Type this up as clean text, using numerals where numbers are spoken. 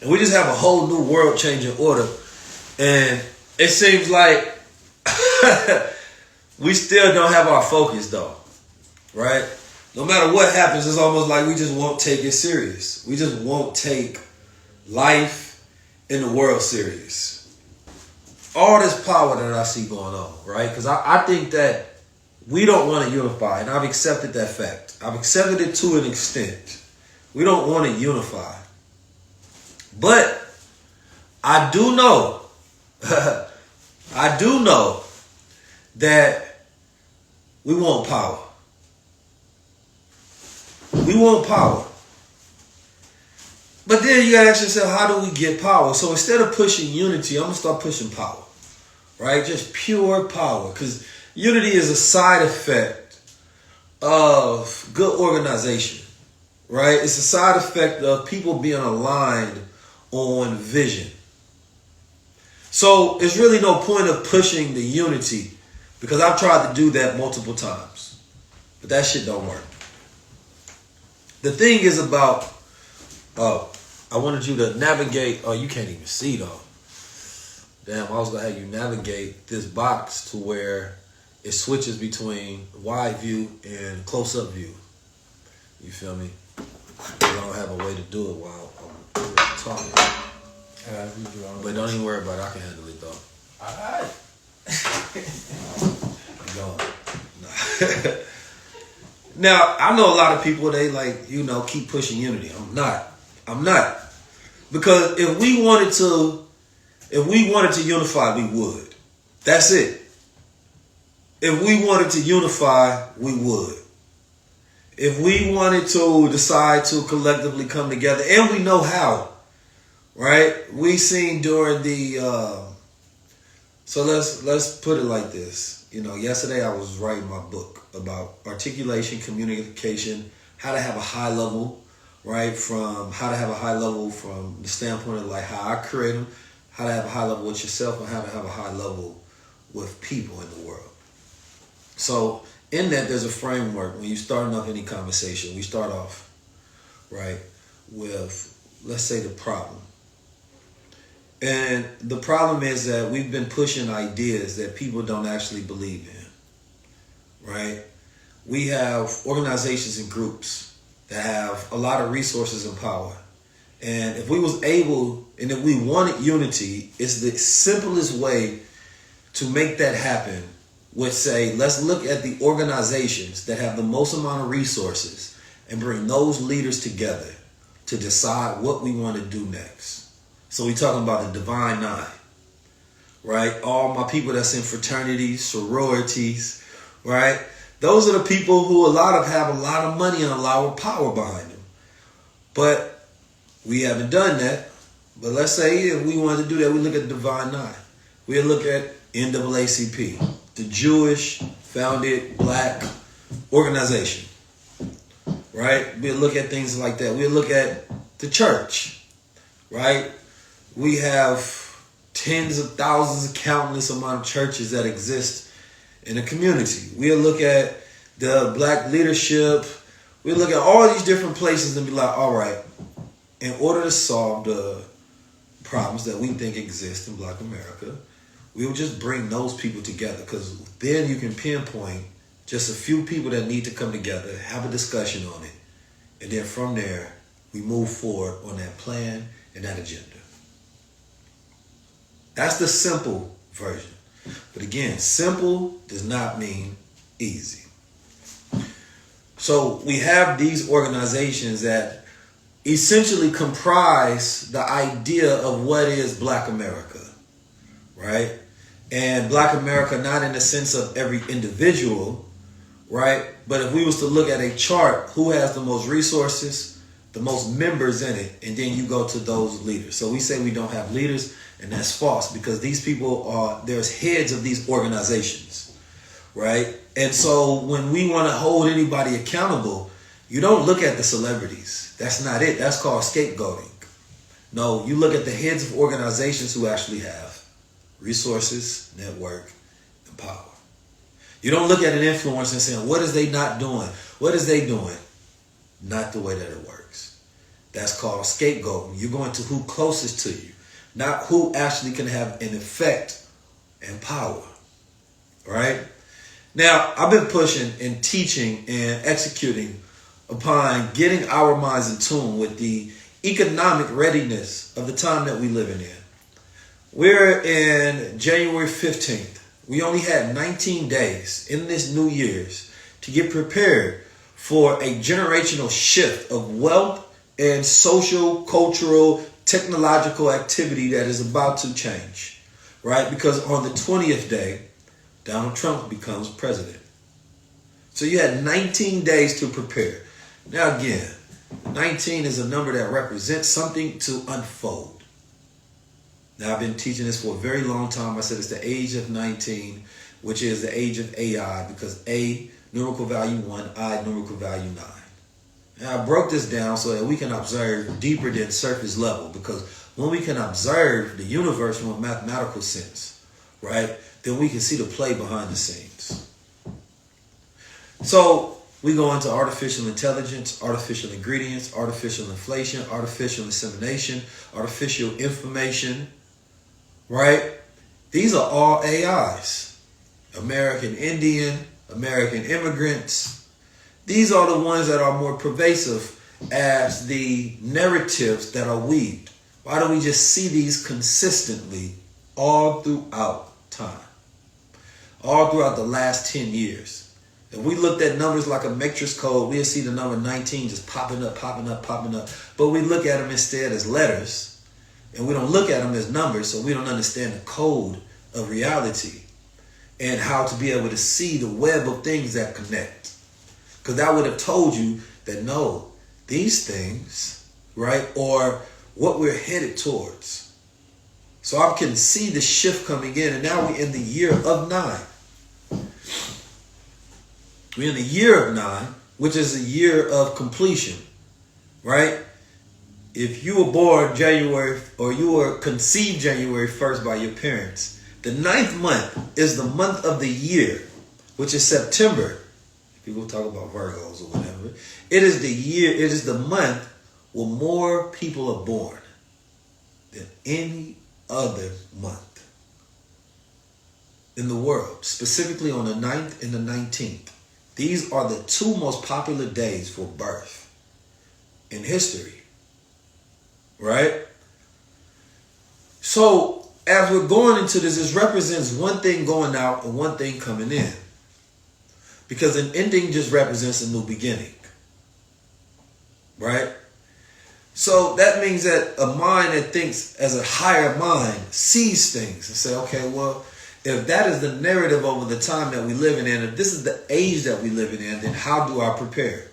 And we just have a whole new world changing order. And it seems like we still don't have our focus though. Right? No matter what happens, it's almost like we just won't take it serious. We just won't take life in the world serious. All this power that I see going on, right? Because I think that we don't want to unify, and I've accepted that fact. I've accepted it to an extent. We don't want to unify. But I do know, that we want power. We want power. But then you gotta ask yourself, how do we get power? So instead of pushing unity, I'm gonna start pushing power. Right? Just pure power. Because unity is a side effect of good organization. Right? It's a side effect of people being aligned on vision. So it's really no point of pushing the unity, because I've tried to do that multiple times. But that shit don't work. The thing is about, I wanted you to navigate, you can't even see though. Damn, I was going to have you navigate this box to where it switches between wide view and close-up view. You feel me? I don't have a way to do it while I'm talking. But don't even worry about it. I can handle it though. Alright. Go. Now, I know a lot of people, they keep pushing unity. I'm not. Because if we wanted to unify, we would. That's it. If we wanted to unify, we would. If we wanted to decide to collectively come together, and we know how, right? We seen during the, so let's put it like this. Yesterday I was writing my book about articulation, communication, how to have a high level, right? From how to have a high level from the standpoint of like how I create them, how to have a high level with yourself, and how to have a high level with people in the world. So in that, there's a framework. When you're starting off any conversation, we start off, right, with, let's say, the problem. And the problem is that we've been pushing ideas that people don't actually believe in, right? We have organizations and groups that have a lot of resources and power. And if we was able, and if we wanted unity, it's the simplest way to make that happen would say, let's look at the organizations that have the most amount of resources and bring those leaders together to decide what we want to do next. So we're talking about the Divine Nine, right? All my people that's in fraternities, sororities, right? Those are the people who have a lot of money and a lot of power behind them. But we haven't done that. But let's say if we wanted to do that, we look at the Divine Nine. We look at NAACP, the Jewish founded black organization, right? We look at things like that. We look at the church, right? We have tens of thousands of countless amount of churches that exist in the community. We'll look at the black leadership. We'll look at all these different places and be like, all right, in order to solve the problems that we think exist in Black America, we'll just bring those people together, because then you can pinpoint just a few people that need to come together, have a discussion on it, and then from there, we move forward on that plan and that agenda. That's the simple version. But again, simple does not mean easy. So we have these organizations that essentially comprise the idea of what is Black America, right? And Black America, not in the sense of every individual, right? But if we was to look at a chart, who has the most resources, the most members in it, and then you go to those leaders. So we say we don't have leaders, and that's false, because these people there's heads of these organizations, right? And so when we want to hold anybody accountable, you don't look at the celebrities. That's not it. That's called scapegoating. No, you look at the heads of organizations who actually have resources, network, and power. You don't look at an influencer and saying, what is they not doing? What is they doing? Not the way that it works. That's called scapegoating. You're going to who closest to you, not who actually can have an effect and power. Right? Now, I've been pushing and teaching and executing upon getting our minds in tune with the economic readiness of the time that we're living in. We're in January 15th. We only had 19 days in this New Year's to get prepared for a generational shift of wealth and social, cultural, technological activity that is about to change, right? Because on the 20th day, Donald Trump becomes president. So you had 19 days to prepare. Now again, 19 is a number that represents something to unfold. Now, I've been teaching this for a very long time. I said it's the age of 19, which is the age of AI, because A, numerical value 1, I, numerical value 9. Now, I broke this down so that we can observe deeper than surface level, because when we can observe the universe from a mathematical sense, right, then we can see the play behind the scenes. So, we go into artificial intelligence, artificial ingredients, artificial inflation, artificial insemination, artificial information, right? These are all AIs. American Indian, American immigrants. These are the ones that are more pervasive as the narratives that are weaved. Why don't we just see these consistently all throughout time? All throughout the last 10 years. If we looked at numbers like a matrix code, we'll see the number 19 just popping up, popping up, popping up. But we look at them instead as letters. And we don't look at them as numbers, so we don't understand the code of reality and how to be able to see the web of things that connect. Because that would have told you that no, these things, right, or what we're headed towards. So I can see the shift coming in, and now we're in the year of 9. We're in the year of 9, which is a year of completion, right? If you were born January, or you were conceived January 1st by your parents, the 9th month is the month of the year, which is September. People talk about Virgos or whatever. It is the year, it is the month where more people are born than any other month in the world, specifically on the 9th and the 19th. These are the 2 most popular days for birth in history. Right? So, as we're going into this represents one thing going out and one thing coming in. Because an ending just represents a new beginning. Right? So, that means that a mind that thinks as a higher mind sees things and say, okay, well, if that is the narrative over the time that we're living in, if this is the age that we're living in, then how do I prepare?